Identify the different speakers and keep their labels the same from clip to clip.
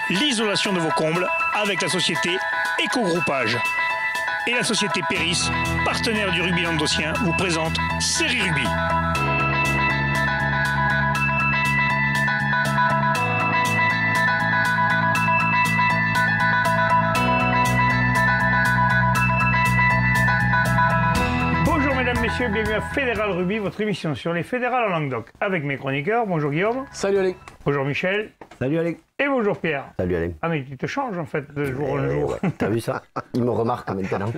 Speaker 1: l'isolation de vos combles avec la société Éco-Groupage. Et la société Péris, partenaire du rugby languedocien, vous présente Série Rugby. Messieurs, bienvenue à Fédéral Rugby, votre émission sur les fédérales en Languedoc. Avec mes chroniqueurs, bonjour Guillaume.
Speaker 2: Salut Alain.
Speaker 1: Bonjour Michel.
Speaker 3: Salut Alain.
Speaker 1: Et bonjour Pierre.
Speaker 3: Salut Alain.
Speaker 1: Ah mais tu te changes en fait de jour en jour.
Speaker 3: Ouais, t'as vu ça? Il me remarque maintenant.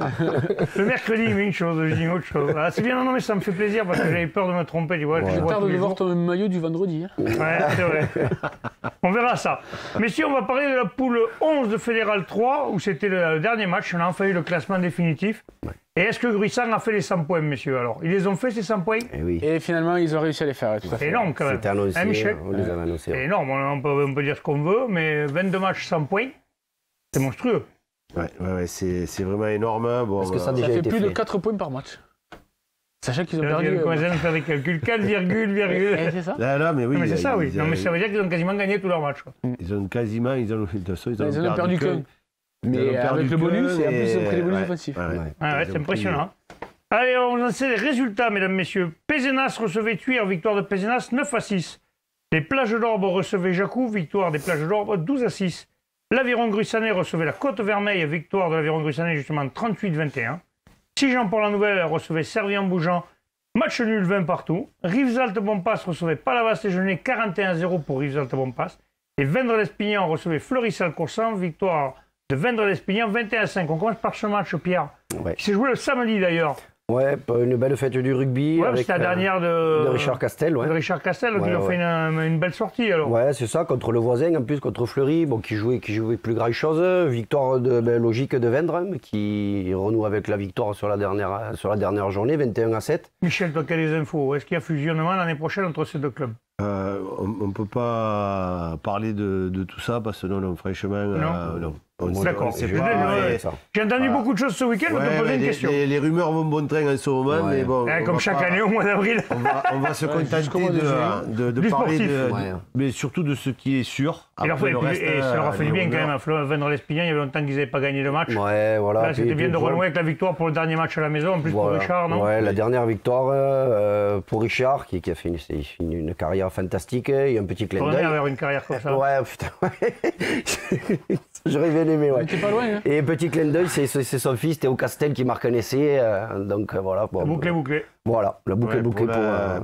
Speaker 1: Le mercredi il met une chose, je dis une autre chose. Ah, c'est bien, non mais ça me fait plaisir parce que j'avais peur de me tromper. Tu vois,
Speaker 2: ouais. J'ai peur de voir ton maillot du vendredi. Hein.
Speaker 1: Ouais, c'est vrai. On verra ça. Messieurs, on va parler de la poule 11 de Fédéral 3 où c'était le dernier match. On a enfin eu le classement définitif. Ouais. Et est-ce que Gruissant a fait les 100 points, messieurs? Alors, ils les ont fait, ces 100 points?
Speaker 3: Oui.
Speaker 2: Et finalement, ils ont réussi à les faire.
Speaker 1: C'est énorme, quand même.
Speaker 3: C'était annoncé,
Speaker 1: hein, Michel,
Speaker 3: on les avait annoncés.
Speaker 1: C'est énorme, on peut dire ce qu'on veut, mais 22 matchs 100 points, c'est monstrueux.
Speaker 4: Ouais, c'est vraiment énorme. Bon,
Speaker 2: parce que ça fait plus de 4 points par match. Sachant qu'ils ont perdu...
Speaker 1: Comment ils faire des calculs? 4, virgule...
Speaker 2: c'est ça?
Speaker 4: Là, mais oui.
Speaker 1: Non, mais c'est ça, oui. Non, mais ça veut dire qu'ils ont quasiment gagné tous leurs matchs. Quoi.
Speaker 4: Ils ont quasiment... Ils ont
Speaker 2: perdu qu'un. Mais avec le bonus, et en plus, ils ont pris les bonus offensifs.
Speaker 1: Ouais, c'est impressionnant. Allez, on en sait les résultats, mesdames, messieurs. Pézenas recevait Thuir, victoire de Pézenas, 9-6. Les Plages d'Orbe recevaient Jacou, victoire des Plages d'Orbe, 12-6. L'Aviron Gruissanais recevait la Côte-Vermeille, victoire de l'Aviron Gruissanais, justement, 38-21. Sijan-Port-la-Nouvelle recevait Servien-Bougeant, match nul 20 partout. Rivesaltes-Bompas recevait Palavas-et-Genêt, 41-0 pour Rivesaltes-Bompas. Et Vendres-l'Espignan recevait Fleury-Salcoursan, victoire de Vendres-l'Espignan, 21-5. On commence par ce match, Pierre, qui s'est joué le samedi d'ailleurs.
Speaker 3: Ouais, une belle fête du rugby.
Speaker 1: Ouais, avec la dernière de
Speaker 3: Richard Castel. Ouais.
Speaker 1: De Richard Castel, qui a fait une belle sortie alors.
Speaker 3: Ouais, c'est ça, contre le voisin, en plus contre Fleury, bon, qui jouait plus grand chose. Victoire logique de Vendres, qui renoue avec la victoire sur la dernière journée, 21-7.
Speaker 1: Michel, toi, quelles infos? Est-ce qu'il y a fusionnement l'année prochaine entre ces deux clubs?
Speaker 4: On ne peut pas parler de tout ça parce que non, franchement, non.
Speaker 1: D'accord. J'ai entendu beaucoup de choses ce week-end, mais te poser une question.
Speaker 4: Les rumeurs vont bon train en ce moment, mais bon.
Speaker 1: Comme chaque année au mois d'avril.
Speaker 4: On va se contenter de parler mais surtout de ce qui est sûr.
Speaker 1: Et ça leur a fait du bien quand même. À Vendres-l'Espignan, il y avait longtemps qu'ils n'avaient pas gagné le match.
Speaker 3: Ouais, voilà.
Speaker 1: Là, c'était bien de renouer avec la victoire pour le dernier match à la maison, en plus pour Richard, non?
Speaker 3: Ouais, la dernière victoire pour Richard, qui a fait une carrière fantastique et un petit clin d'œil.
Speaker 1: Avoir une carrière comme ça.
Speaker 3: Ouais, putain, j'aurais bien aimé, ouais.
Speaker 2: T'es pas loin, hein.
Speaker 3: Et petit clin d'œil, c'est son fils Théo Castel qui marque un essai, donc voilà.
Speaker 1: Bon, bouclé.
Speaker 3: Voilà, la boucle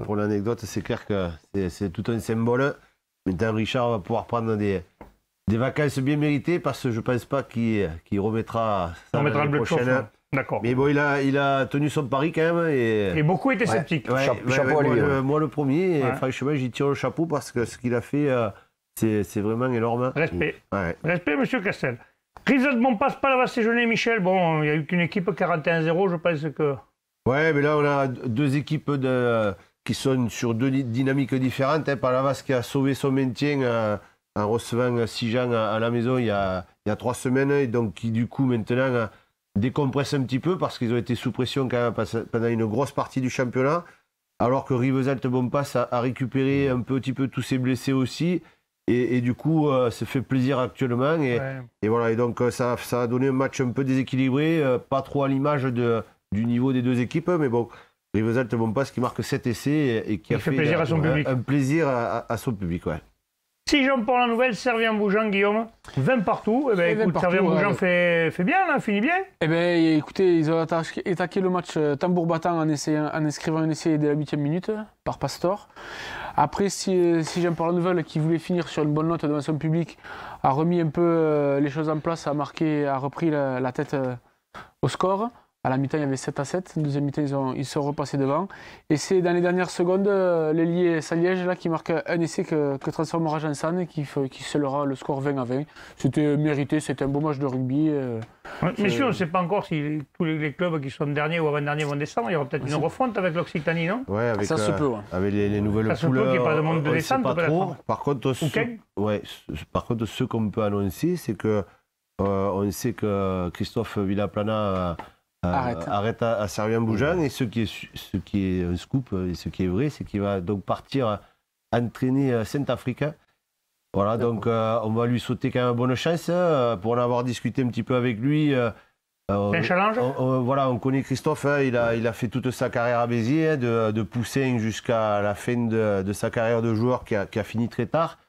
Speaker 4: pour l'anecdote, c'est clair que c'est tout un symbole. Maintenant, Richard va pouvoir prendre des vacances bien méritées parce que je ne pense pas qu'il remettra ça l'année prochaine.
Speaker 1: D'accord.
Speaker 4: Mais bon, il a tenu son pari quand même. Et
Speaker 1: beaucoup étaient sceptiques.
Speaker 3: Chapeau à lui.
Speaker 4: Moi, le premier, franchement, j'y tire le chapeau parce que ce qu'il a fait, c'est vraiment énorme.
Speaker 1: Respect. Respect, monsieur Castel. Rivesaltes-Bompas, Palavas-et-Genêt, Michel. Bon, il n'y a eu qu'une équipe 41-0, je pense que...
Speaker 4: Ouais, mais là, on a deux équipes qui sont sur deux dynamiques différentes. Palavas qui a sauvé son maintien en recevant Sijan à la maison il y a 3 semaines, et donc qui, du coup, maintenant... décompresse un petit peu parce qu'ils ont été sous pression quand même pendant une grosse partie du championnat, alors que Rivesaltes-Bompas a récupéré un petit peu tous ses blessés aussi, et du coup ça fait plaisir actuellement, et voilà, et donc ça a donné un match un peu déséquilibré, pas trop à l'image du niveau des deux équipes, mais bon, Rivesaltes-Bompas qui marque 7 essais et qui a fait
Speaker 1: plaisir à son public.
Speaker 4: Un plaisir à son public, ouais.
Speaker 1: Sijan-Port-la-Nouvelle, Servien-Bougeant, Guillaume, 20 partout. Eh ben, écoute, Servien-Bougeant fait bien, là, finit bien.
Speaker 2: Eh bien, écoutez, ils ont attaqué le match tambour battant en inscrivant un essai dès la 8e minute par Pastor. Après, Sijan-Port-la-Nouvelle, qui voulait finir sur une bonne note devant son public, a remis un peu les choses en place, a repris la tête au score. À la mi-temps, il y avait 7-7. En deuxième mi-temps, ils sont repassés devant. Et c'est dans les dernières secondes, l'ailier Saliège là, qui marque un essai que transformera Jansan et qui scellera le score 20-20. C'était mérité, c'était un beau match de rugby.
Speaker 1: Messieurs, on ne sait pas encore si tous les clubs qui sont derniers ou avant-derniers vont descendre. Il y aura peut-être une refonte avec l'Occitanie, non?
Speaker 4: Ouais, avec,
Speaker 2: ça se peut. Ouais.
Speaker 4: Avec les nouvelles poules.
Speaker 1: Ça se peut qu'il n'y ait pas de monde de descente.
Speaker 4: Pas trop. Par contre, ce qu'on peut annoncer, c'est que on sait que Christophe Villaplana arrête à Servien-Bougeant, et ce qui est un scoop et ce qui est vrai, c'est qu'il va donc partir entraîner Saint-Africain. Voilà, donc on va lui souhaiter quand même bonne chance. Pour en avoir discuté un petit peu avec lui.
Speaker 1: C'est un challenge.
Speaker 4: Voilà, on connaît Christophe, hein, il a fait toute sa carrière à Béziers, hein, de Poussin jusqu'à la fin de sa carrière de joueur qui a fini très tard.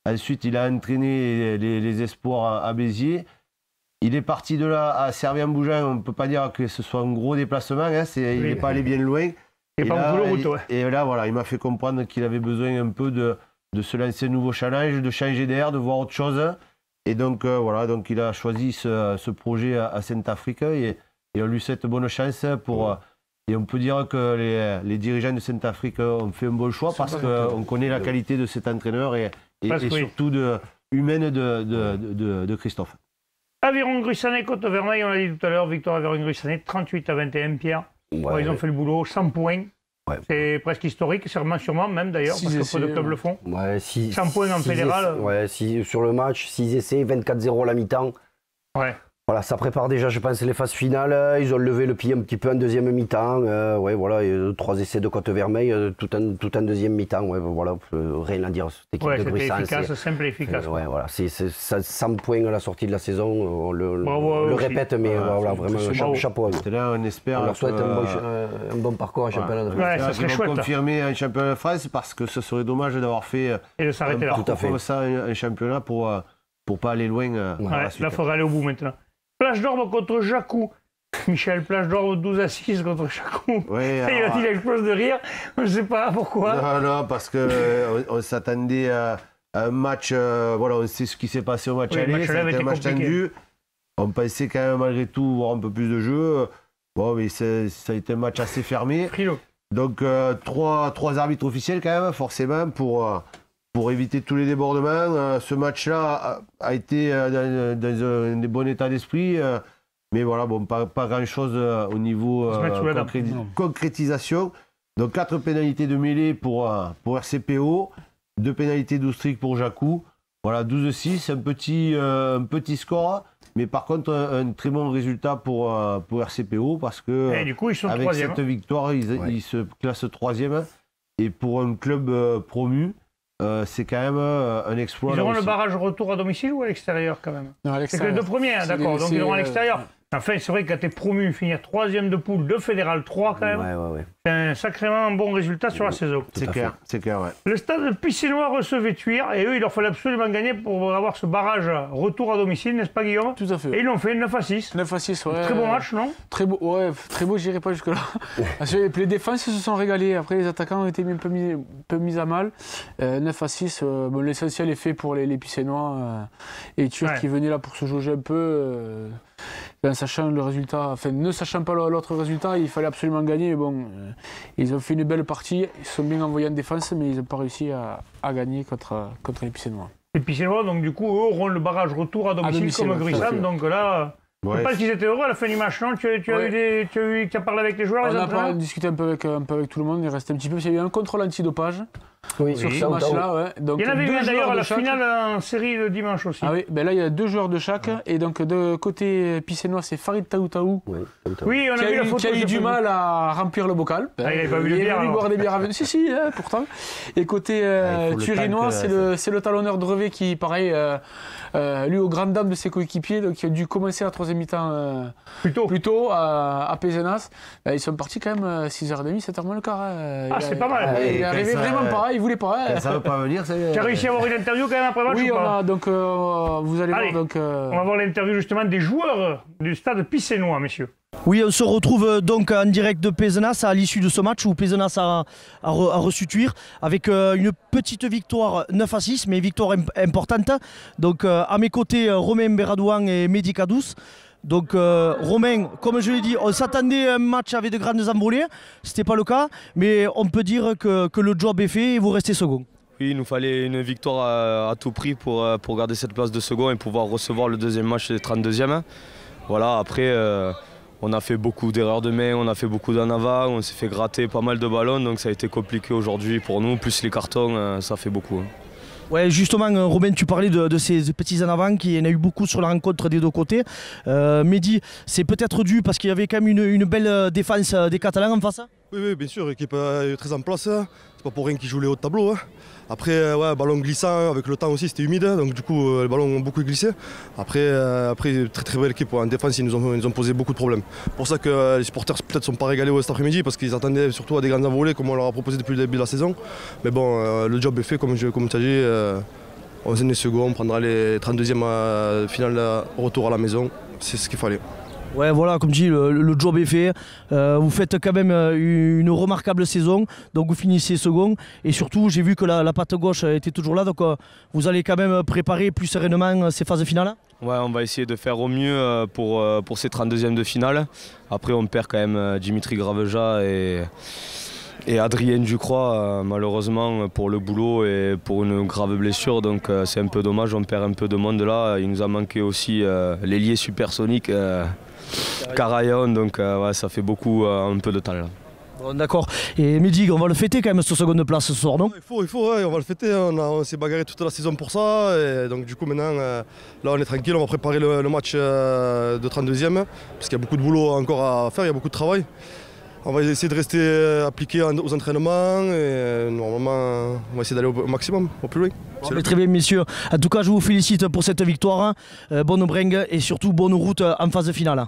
Speaker 4: Ensuite, il a entraîné les espoirs à Béziers. Il est parti de là à Servien-Bougeant. On ne peut pas dire que ce soit un gros déplacement, hein, il n'est pas allé bien loin.
Speaker 1: Et
Speaker 4: là, voilà, il m'a fait comprendre qu'il avait besoin un peu de se lancer un nouveau challenge, de changer d'air, de voir autre chose. Et donc, voilà, donc il a choisi ce projet à Saint-Afrique et on lui souhaite bonne chance et on peut dire que les dirigeants de Saint-Afrique ont fait un bon choix parce qu'on connaît la qualité de cet entraîneur et surtout humaine de Christophe.
Speaker 1: Aviron-Grussanet, Côte-Vermeil, on l'a dit tout à l'heure, victoire Aviron-Grussanet, 38-21, Pierre. Ouais, ils ont fait le boulot, 100 points. Ouais. C'est presque historique, sûrement même d'ailleurs, parce que peu de clubs le font.
Speaker 3: Ouais,
Speaker 1: 100 points en fédéral.
Speaker 3: Ouais, sur le match, 6 essais, 24-0 à la mi-temps.
Speaker 1: Ouais.
Speaker 3: Voilà, ça prépare déjà, je pense, les phases finales. Ils ont levé le pied un petit peu en deuxième mi-temps. Ouais, voilà, 3 essais de Côte-Vermeil, tout en deuxième mi-temps. Ouais, voilà, rien à dire.
Speaker 1: Cette équipe de Gruissant, efficace, simple et efficace.
Speaker 3: Ouais, voilà, c'est 100 points à la sortie de la saison. On le répète, mais voilà, vraiment chapeau.
Speaker 4: Là, on espère.
Speaker 3: On leur souhaite un bon parcours en championnat de France.
Speaker 1: Ouais, ça serait chouette.
Speaker 4: Confirmer un championnat de France parce que ce serait dommage d'avoir fait
Speaker 1: et de s'arrêter là.
Speaker 4: Comme ça un championnat pour pas aller loin.
Speaker 1: Là, il faudra aller au bout maintenant. Plage d'Orbe contre Jacou. Michel, Plage d'Orbe 12-6 contre Jacou.
Speaker 4: Ouais,
Speaker 1: il explose de rire. Je ne sais pas pourquoi.
Speaker 4: Non, parce qu'on s'attendait à un match. Voilà, on sait ce qui s'est passé au match aller. C'était un match tendu. On pensait quand même malgré tout voir un peu plus de jeu. Bon, mais ça a été un match assez fermé. Donc, trois arbitres officiels quand même, forcément, pour éviter tous les débordements. Ce match-là a été dans un bon état d'esprit. Mais voilà, bon, pas grand-chose au niveau concrétisation. Donc 4 pénalités de mêlée pour RCPO, 2 pénalités d'Oustric pour Jacou. Voilà, 12-6, un petit score. Mais par contre, un très bon résultat pour RCPO parce que
Speaker 1: du coup, ils sont
Speaker 4: avec cette victoire, ils se classent 3e. Et pour un club promu, c'est quand même un exploit.
Speaker 1: Ils auront le barrage retour à domicile ou à l'extérieur quand même?
Speaker 2: Non, à l'extérieur.
Speaker 1: C'est que les 2 premiers, d'accord, donc ils auront à l'extérieur. Enfin, c'est vrai que quand tu es promu, finir 3e de poule de Fédéral 3 quand même, c'est un sacrément bon résultat sur la saison.
Speaker 4: C'est clair, ouais.
Speaker 1: Le stade Picénois recevait Thuir et eux, il leur fallait absolument gagner pour avoir ce barrage retour à domicile, n'est-ce pas Guillaume?
Speaker 2: Tout à fait.
Speaker 1: Et ils l'ont fait 9-6.
Speaker 2: 9-6, ouais.
Speaker 1: Très beau match, non?
Speaker 2: Très beau, ouais, très beau, j'irai pas jusque-là. Parce que les défenses se sont régalées. Après, les attaquants ont été un peu mis à mal. 9-6, bon, l'essentiel est fait pour les Picénois et Thuir qui venaient là pour se jauger un peu. En sachant le résultat, enfin ne sachant pas l'autre résultat, il fallait absolument gagner. Bon, ils ont fait une belle partie, ils sont bien envoyés en défense, mais ils n'ont pas réussi à gagner contre les Picénois. Les
Speaker 1: Picénois, donc du coup, eux auront le barrage retour à domicile comme Gruissant, donc là. Je ne sais pas s'ils étaient heureux à la fin du match, non? Tu as parlé avec les joueurs?
Speaker 2: On a discuté un peu avec tout le monde, il restait un petit peu. Il y a eu un contrôle antidopage sur ce match-là. Ouais. Donc,
Speaker 1: il y en avait eu d'ailleurs à la finale en série le dimanche aussi.
Speaker 2: Ah oui, ben là il y a 2 joueurs de chaque. Et donc de côté Picénois, c'est Farid Taoutaou
Speaker 1: oui, on a vu la photo,
Speaker 2: qui a eu du mal à remplir le bocal.
Speaker 1: Il n'avait pas vu de bière.
Speaker 2: Il boire des bières à venir. Si, pourtant. Et côté Turinois, c'est le talonneur Drevet qui, pareil, lui aux grandes dames de ses coéquipiers, donc il a dû commencer la 3e mi-temps plus tôt à Pézenas. Ils sont partis quand même 6h30, 7h moins le quart.
Speaker 1: C'est pas mal.
Speaker 2: Il est arrivé vraiment pas, il voulait pas.
Speaker 4: Ça ne veut pas venir.
Speaker 1: Tu as réussi à avoir une interview quand même après match?
Speaker 2: Oui, on a, donc vous allez voir. Donc,
Speaker 1: on va voir l'interview justement des joueurs du stade Picénois, messieurs.
Speaker 5: Oui, on se retrouve donc en direct de Pézenas à l'issue de ce match où Pézenas a reçu Thuir avec une petite victoire 9-6, mais victoire importante. Donc à mes côtés, Romain Beradouan et Mehdi Kadous. Donc Romain, comme je l'ai dit, on s'attendait à un match avec de grandes envolées. Ce n'était pas le cas, mais on peut dire que le job est fait et vous restez second.
Speaker 6: Oui, il nous fallait une victoire à tout prix pour garder cette place de second et pouvoir recevoir le 2e match des 32e. Voilà, après, on a fait beaucoup d'erreurs de main, on a fait beaucoup d'en avant, on s'est fait gratter pas mal de ballons, donc ça a été compliqué aujourd'hui pour nous. Plus les cartons, ça fait beaucoup.
Speaker 5: Ouais, justement, Robin, tu parlais de ces petits en avant, qu'il y en a eu beaucoup sur la rencontre des 2 côtés. Mehdi, c'est peut-être dû parce qu'il y avait quand même une belle défense des Catalans en face?
Speaker 7: Oui, bien sûr, l'équipe est très en place. C'est pas pour rien qu'ils jouent les hauts de tableau. Après, ballon glissant, avec le temps aussi, c'était humide, donc du coup, les ballons ont beaucoup glissé. Après très très belle équipe. En défense, ils nous ont posé beaucoup de problèmes. C'est pour ça que les supporters peut-être sont pas régalés cet après-midi, parce qu'ils attendaient surtout à des grands envolées, comme on leur a proposé depuis le début de la saison. Mais bon, le job est fait, comme tu as dit. On est second, on prendra les 32e finale retour à la maison. C'est ce qu'il fallait.
Speaker 5: Ouais, voilà, comme dit, le job est fait. Vous faites quand même une remarquable saison, donc vous finissez second. Et surtout, j'ai vu que la patte gauche était toujours là, donc vous allez quand même préparer plus sereinement ces phases finales.
Speaker 6: Ouais, on va essayer de faire au mieux pour ces 32e de finale. Après, on perd quand même Dimitri Graveja et Adrien Ducroix, malheureusement, pour le boulot et pour une grave blessure. Donc c'est un peu dommage, on perd un peu de monde là. Il nous a manqué aussi l'ailier supersonique. Carayon, donc ouais, ça fait beaucoup, un peu de temps là.
Speaker 5: Bon, d'accord. Et Mehdi, on va le fêter quand même cette seconde place ce soir, non?
Speaker 7: Il faut, ouais, on va le fêter. On s'est bagarré toute la saison pour ça. Et donc du coup maintenant, là on est tranquille, on va préparer le match de 32e. Parce qu'il y a beaucoup de boulot encore à faire, il y a beaucoup de travail. On va essayer de rester appliqué aux entraînements et normalement on va essayer d'aller au maximum, au plus loin.
Speaker 5: Bon, très bien messieurs, en tout cas je vous félicite pour cette victoire, bonne bringue et surtout bonne route en phase finale.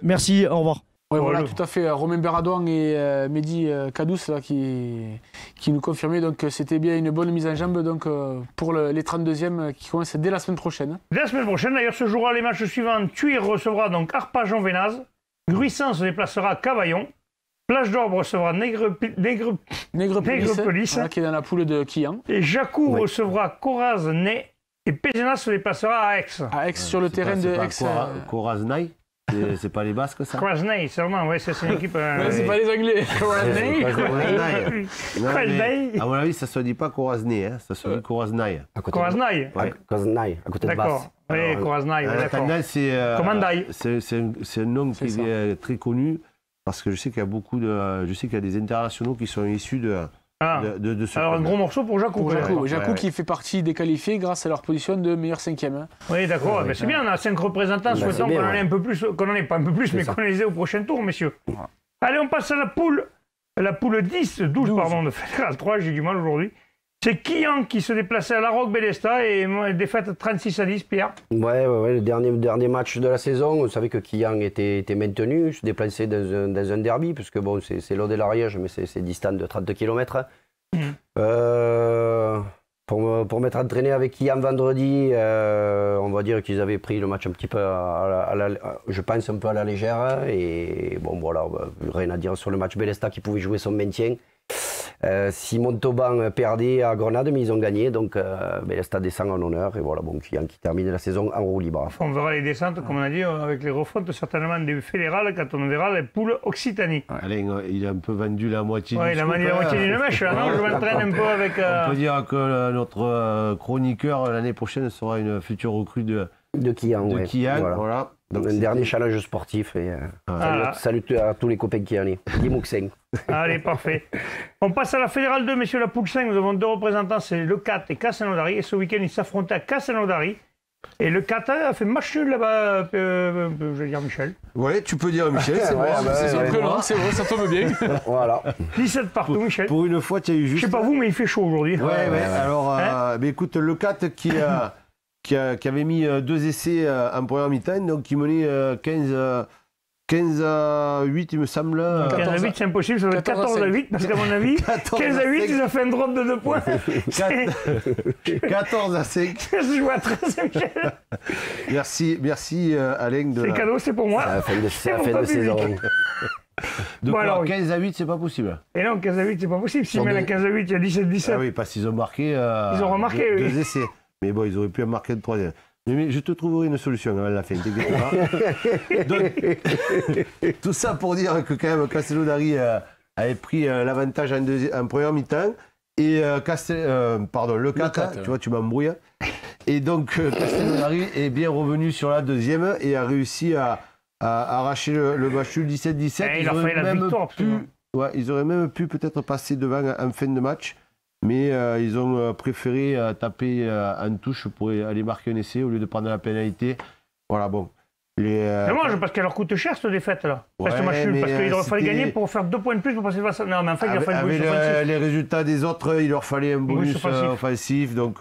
Speaker 5: Merci, au revoir.
Speaker 2: Ouais, voilà, tout à fait. Romain Berradouan et Mehdi Kadous là, qui nous confirmaient donc que c'était bien une bonne mise en jambe donc, pour les 32e qui commencent dès la semaine prochaine.
Speaker 1: Dès la semaine prochaine, d'ailleurs ce jour-là, les matchs suivants, Thuir recevra donc Arpajon-Vénaz, Gruissant se déplacera à Cavaillon, Plage d'Orbe recevra Nègrepelisse,
Speaker 2: voilà, qui est dans la poule de Quillan.
Speaker 1: Et Jacou recevra Coraz-Ney et Pézenas se déplacera à Aix.
Speaker 2: À Aix, sur le terrain de Aix.
Speaker 4: Coraz-Ney, c'est pas les Basques ça?
Speaker 1: Coraz-Ney, sûrement, ouais, c'est une équipe.
Speaker 2: Ouais, c'est pas les Anglais. Coraz-Ney.
Speaker 1: Coraz-Ney.
Speaker 4: À mon avis, ça se dit pas Coraz-Ney, ça se dit Coraz-Ney.
Speaker 1: Coraz-Ney.
Speaker 3: Coraz-Ney, à côté de Basse.
Speaker 1: D'accord. Oui, Coraz-Ney, d'accord.
Speaker 4: Commandaï. C'est un nom qui est très connu. Parce que je sais qu'il y a je sais qu'il y a des internationaux qui sont issus de ce.
Speaker 1: Alors un gros morceau pour Jacou.
Speaker 2: Jacou qui fait partie des qualifiés grâce à leur position de meilleur 5e.
Speaker 1: Oui, d'accord. Ouais, c'est bien, on a 5 représentants. Souhaitons qu'on en ait un peu plus, qu'on en ait pas un peu plus, mais qu'on les ait au prochain tour, messieurs. Allez, on passe à la poule 12 pardon, de Fédéral 3, j'ai du mal aujourd'hui. C'est Quillan qui se déplaçait à La Roque-Bélestat et défaite 36-10, Pierre.
Speaker 3: Ouais, le dernier match de la saison, on savait que Quillan était maintenu, se déplaçait dans un derby, parce que bon, c'est l'Aude et l'Ariège, mais c'est distant de 30 km. Pour m'être entraîné avec Quillan vendredi, on va dire qu'ils avaient pris le match un petit peu, je pense, un peu à la légère. Et bon, voilà, rien à dire sur le match Bélestat qui pouvait jouer son maintien. Si Montauban perdait à Grenade, mais ils ont gagné, donc Bélestat descend en honneur. Et voilà, bon, Quillan qui termine la saison en roue libre.
Speaker 1: On verra les descentes, comme on a dit, avec les refontes certainement des fédérales quand on verra les poules Occitanie.
Speaker 4: Alain, il a un peu vendu la moitié du
Speaker 1: il a vendu la moitié d'une mèche, non? Je m'entraîne un peu avec.
Speaker 4: On peut dire que notre chroniqueur l'année prochaine sera une future recrue de
Speaker 3: Quillan.
Speaker 4: Voilà.
Speaker 3: Donc un dernier challenge sportif. Et, salut à tous les copains qui en est. Dis Mouxeng.
Speaker 1: Allez, parfait. On passe à la Fédérale 2, messieurs, la poule 5. Nous avons 2 représentants, c'est le 4 et Castelnaudary. Et ce week-end, ils s'affrontaient à Castelnaudary. Et le 4 a fait match nul là-bas, je vais dire Michel.
Speaker 4: Oui, tu peux dire Michel, c'est bon.
Speaker 2: C'est bon, ça tombe bien.
Speaker 3: Voilà.
Speaker 1: 17 partout, Michel.
Speaker 4: Pour une fois, tu as eu juste.
Speaker 1: Je sais pas vous, mais il fait chaud aujourd'hui.
Speaker 4: Ouais. Alors, écoute, le 4 qui avait mis 2 essais en première mi-temps, donc qui menait 15 à 8, il me semble.
Speaker 1: 15 à 8, c'est impossible, ça doit être 14 à 8, parce qu'à mon avis, 15 à 8, ils ont fait un drop de 2 points.
Speaker 4: 14 à 5.
Speaker 1: Je joue à 13, Michel.
Speaker 4: Merci Alain.
Speaker 1: C'est cadeau, c'est pour moi.
Speaker 3: C'est la fin de saison.
Speaker 4: Donc, alors, 15 à 8, c'est pas possible.
Speaker 1: Et non, 15 à 8, c'est pas possible. S'ils mettent à 15 à 8, il y a 17-17.
Speaker 4: Ah oui, parce qu'ils ont marqué.
Speaker 1: Ils ont remarqué,
Speaker 4: 2 essais. Mais bon, ils auraient pu en marquer le 3e. Mais je te trouverai une solution à la fin, t'inquiète pas. Donc, tout ça pour dire que quand même Castelnaudary avait pris l'avantage en première mi-temps. Et le 4, tu vois, tu m'embrouilles. Et donc Castelnaudary est bien revenu sur la 2e et a réussi à arracher le match 17-17.
Speaker 1: Il a fait la victoire.
Speaker 4: Ils auraient même pu peut-être passer devant en fin de match. Mais ils ont préféré taper en touche pour aller marquer un essai au lieu de prendre la pénalité. Voilà, bon.
Speaker 1: C'est dommage parce qu'elle leur coûte cher cette défaite là.
Speaker 4: Ouais,
Speaker 1: ce match nul, parce qu'il aurait fallu
Speaker 4: c'était-
Speaker 1: gagner pour faire 2 points de plus pour passer face à... Non mais en fait il a fallu
Speaker 4: Avec
Speaker 1: bonus offensif.
Speaker 4: les résultats des autres, il leur fallait un bonus offensif, donc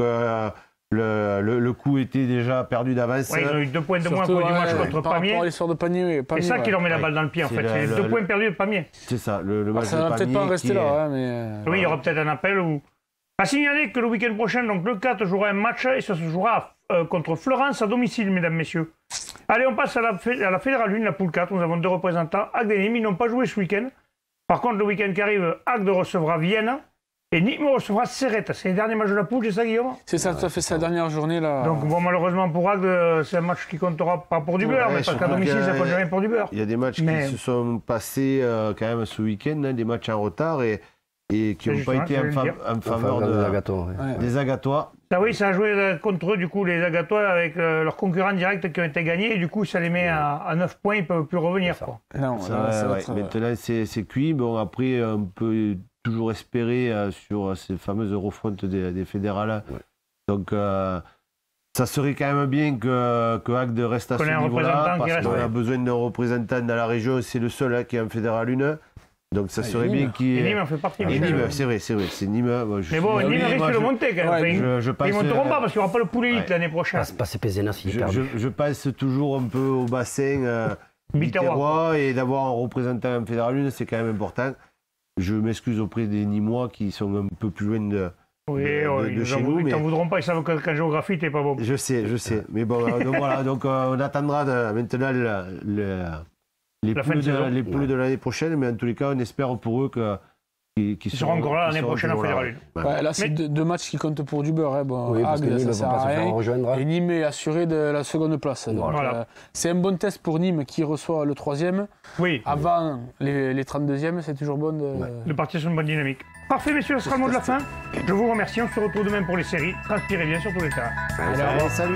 Speaker 4: le coup était déjà perdu d'avance.
Speaker 1: Ouais, ils ont eu 2 points de moins pour du match contre
Speaker 2: par
Speaker 1: Pamiers.
Speaker 2: rapport à l'histoire de Pamiers.
Speaker 1: C'est ça qui leur met la balle dans le pied en
Speaker 4: C'est
Speaker 1: fait. C'est les 2 points perdus de Pamiers.
Speaker 4: C'est ça, le match
Speaker 2: Ça
Speaker 4: de
Speaker 2: va peut-être
Speaker 4: Pamiers
Speaker 2: pas en rester
Speaker 4: qui est-
Speaker 2: là, hein, mais.
Speaker 1: Oui, il y aura peut-être un appel ou... À signaler que le week-end prochain, donc le 4 jouera un match et ça se jouera contre Florence à domicile, mesdames, messieurs. Allez, on passe à la Fédérale 1, la poule 4. Nous avons 2 représentants. Agde et Nîmes, ils n'ont pas joué ce week-end. Par contre, le week-end qui arrive, Agde recevra Vienne et Nîmes recevra Serrette. C'est les derniers matchs de la poule, c'est ça, Guillaume?
Speaker 2: C'est ça, tout à fait, sa dernière journée là.
Speaker 1: Donc, bon, malheureusement pour Agde, c'est un match qui comptera pas pour du beurre, mais parce qu'à
Speaker 4: surtout
Speaker 1: domicile,
Speaker 4: qu'il y a-
Speaker 1: ça compte jamais pour du beurre.
Speaker 4: Il y a des matchs
Speaker 1: Mais-
Speaker 4: qui se sont passés quand même ce week-end, hein, des matchs en retard et qui n'ont pas
Speaker 1: justement,
Speaker 4: été
Speaker 1: je voulais le dire.
Speaker 4: en faveur
Speaker 3: des Agatois, ouais.
Speaker 2: Ouais.
Speaker 4: des Agatois.
Speaker 1: Ah oui, ça a joué contre eux, du coup, les Agatois, avec leurs concurrents directs qui ont été gagnés, et du coup, ça les met à 9 points, ils ne peuvent plus revenir. Quoi.
Speaker 2: Non,
Speaker 4: Ça,
Speaker 2: là, ça va
Speaker 4: ouais.
Speaker 2: être,
Speaker 4: Maintenant, c'est cuit. Bon, après, on peut toujours espérer sur ces fameuses refontes des fédérales.
Speaker 3: Ouais.
Speaker 4: Donc, ça serait quand même bien que Agde reste à
Speaker 1: Qu'on
Speaker 4: ce
Speaker 1: ait un
Speaker 4: niveau-là,
Speaker 1: représentant qui
Speaker 4: parce
Speaker 1: reste.
Speaker 4: qu'on a besoin d'un représentant dans la région. C'est le seul qui est en fédéral 1. Donc, ça serait bien qu'il...
Speaker 1: Et Nîmes en fait partie.
Speaker 4: Et
Speaker 1: Michel.
Speaker 4: Nîmes, c'est vrai. C'est Nîmes. Bon,
Speaker 1: Mais bon, Nîmes risque de monter quand même.
Speaker 2: Ouais,
Speaker 1: Enfin,
Speaker 4: je pense,
Speaker 1: ils ne monteront pas parce qu'il n'y aura pas le pool élite
Speaker 4: ouais.
Speaker 1: l'année prochaine.
Speaker 3: Passer Pézenas, il est perdu.
Speaker 4: je pense toujours un peu au bassin Biterrois et d'avoir un représentant en fédéral 1, c'est quand même important. Je m'excuse auprès des Nîmois qui sont un peu plus loin de chez nous.
Speaker 1: Ils
Speaker 4: Mais
Speaker 1: t'en voudront pas, ils savent qu'en géographie, t'es pas bon.
Speaker 4: je sais. Mais bon, donc voilà, donc on attendra maintenant les poules de l'année prochaine, mais en tous les cas, on espère pour eux qu'ils
Speaker 1: Ils seront encore là l'année prochaine en fédéral 1.
Speaker 2: Ouais, là, c'est deux matchs qui comptent pour du beurre. Hein. Bon,
Speaker 3: Oui, parce que
Speaker 2: Agde,
Speaker 3: Nîmes
Speaker 2: ça
Speaker 3: ne
Speaker 2: sert
Speaker 3: va
Speaker 2: à
Speaker 3: pas se faire
Speaker 2: rien.
Speaker 3: rejoindre.
Speaker 2: Et Nîmes est assuré de la seconde place. Donc,
Speaker 1: Voilà.
Speaker 2: c'est un bon test pour Nîmes qui reçoit le 3e.
Speaker 1: Oui,
Speaker 2: Avant les 32e, c'est toujours bon de...
Speaker 1: de partir sur une bonne dynamique. Parfait, messieurs, ce sera le mot de la fin. Je vous remercie. On se retrouve demain pour les séries. Transpirez bien sur tous les terrains.
Speaker 3: Allez,
Speaker 4: Salut.